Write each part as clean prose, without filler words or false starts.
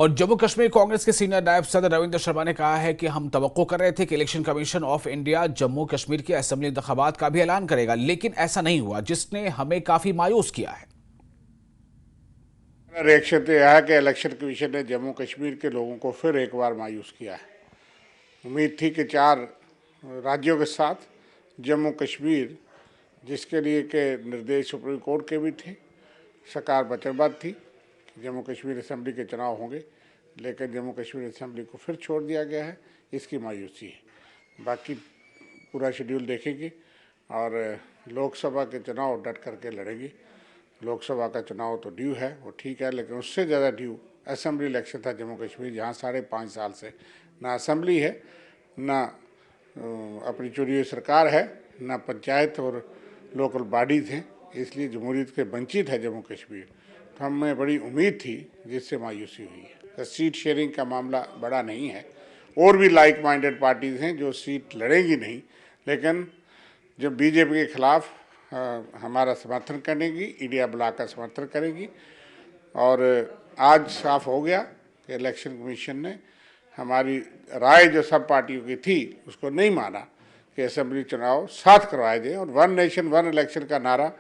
और जम्मू कश्मीर कांग्रेस के सीनियर नायब सदर रविंद्र शर्मा ने कहा है कि हम तवक्को कर रहे थे कि election commission of India Jammu Kashmir के असेंबली इंतखाबात का भी ऐलान करेगा, लेकिन ऐसा नहीं हुआ, जिसने हमें काफी मायूस किया है। रिएक्शन तो यह है कि इलेक्शन कमीशन ने जम्मू कश्मीर के लोगों को फिर एक बार मायूस किया है। उम्मीद थी कि 4 राज्यों के साथ जम्मू कश्मीर, जिसके लिए के निर्देश सुप्रीम कोर्ट के भी थे, सरकार वचनबद्ध थी कि जम्मू कश्मीर असेंबली के चुनाव होंगे, लेकिन जम्मू कश्मीर असेंबली को फिर छोड़ दिया गया है। इसकी मायूसी है। बाकी पूरा शेड्यूल देखेंगे और लोकसभा के चुनाव डट करके लड़ेंगे। लोकसभा का चुनाव तो ड्यू है, वो ठीक है, लेकिन उससे ज़्यादा ड्यू असेंबली इलेक्शन था जम्मू कश्मीर, जहाँ 5.5 साल से ना असेंबली है, ना अपनी चुनी हुई सरकार है, ना पंचायत और लोकल बॉडीज़ हैं। इसलिए जमहूरियत के वंचित है जम्मू कश्मीर। तो हमें बड़ी उम्मीद थी, जिससे मायूसी हुई है। तो सीट शेयरिंग का मामला बड़ा नहीं है, और भी लाइक माइंडेड पार्टीज़ हैं जो सीट लड़ेंगी नहीं, लेकिन जब बीजेपी के खिलाफ हमारा समर्थन करेंगी, इंडिया ब्लॉक का समर्थन करेगी। और आज साफ हो गया कि इलेक्शन कमीशन ने हमारी राय जो सब पार्टियों की थी उसको नहीं माना कि असेंबली चुनाव साथ करवाए जाए। और 1 नेशन 1 इलेक्शन का नारा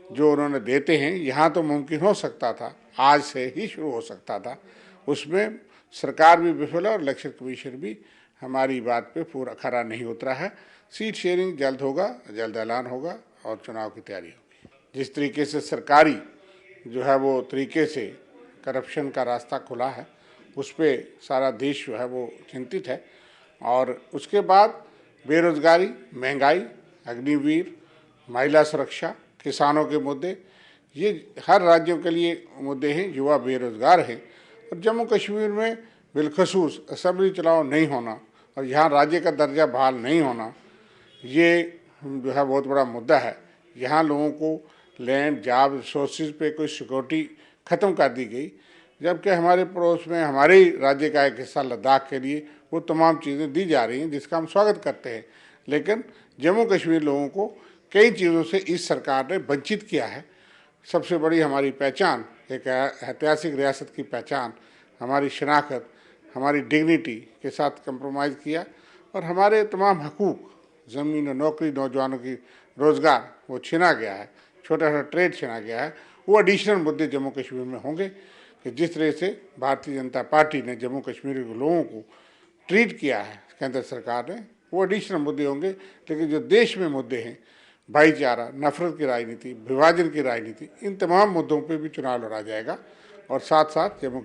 जो उन्होंने देते हैं, यहाँ तो मुमकिन हो सकता था, आज से ही शुरू हो सकता था, उसमें सरकार भी विफल है और इलेक्शन कमीशन भी हमारी बात पे पूरा खरा नहीं उतरा है। सीट शेयरिंग जल्द होगा, जल्द ऐलान होगा और चुनाव की तैयारी होगी। जिस तरीके से सरकारी जो है वो तरीके से करप्शन का रास्ता खुला है, उस पर सारा देश जो है वो चिंतित है। और उसके बाद बेरोजगारी, महंगाई, अग्निवीर, महिला सुरक्षा, किसानों के मुद्दे, ये हर राज्यों के लिए मुद्दे हैं। युवा बेरोजगार हैं और जम्मू कश्मीर में बिलखसूस असेंबली चुनाव नहीं होना और यहाँ राज्य का दर्जा बहाल नहीं होना, ये जो है बहुत बड़ा मुद्दा है। यहाँ लोगों को लैंड, जॉब, रिसोर्सेज पे कोई सिक्योरिटी ख़त्म कर दी गई, जबकि हमारे पड़ोस में हमारे ही राज्य का एक हिस्सा लद्दाख के लिए वो तमाम चीज़ें दी जा रही हैं, जिसका हम स्वागत करते हैं। लेकिन जम्मू कश्मीर लोगों को कई चीज़ों से इस सरकार ने वंचित किया है। सबसे बड़ी हमारी पहचान, एक ऐतिहासिक रियासत की पहचान, हमारी शनाख्त, हमारी डिग्निटी के साथ कंप्रोमाइज़ किया और हमारे तमाम हकूक़, ज़मीन और नौकरी, नौजवानों की रोज़गार, वो छीना गया है। छोटा छोटा ट्रेड छीना गया है। वो एडिशनल मुद्दे जम्मू कश्मीर में होंगे कि जिस तरह से भारतीय जनता पार्टी ने जम्मू कश्मीर के लोगों को ट्रीट किया है केंद्र सरकार ने, वो एडिशनल मुद्दे होंगे। लेकिन जो देश में मुद्दे हैं, भाईचारा, नफरत की राजनीति, विभाजन की राजनीति, इन तमाम मुद्दों पर भी चुनाव लड़ा जाएगा और साथ साथ जम्मू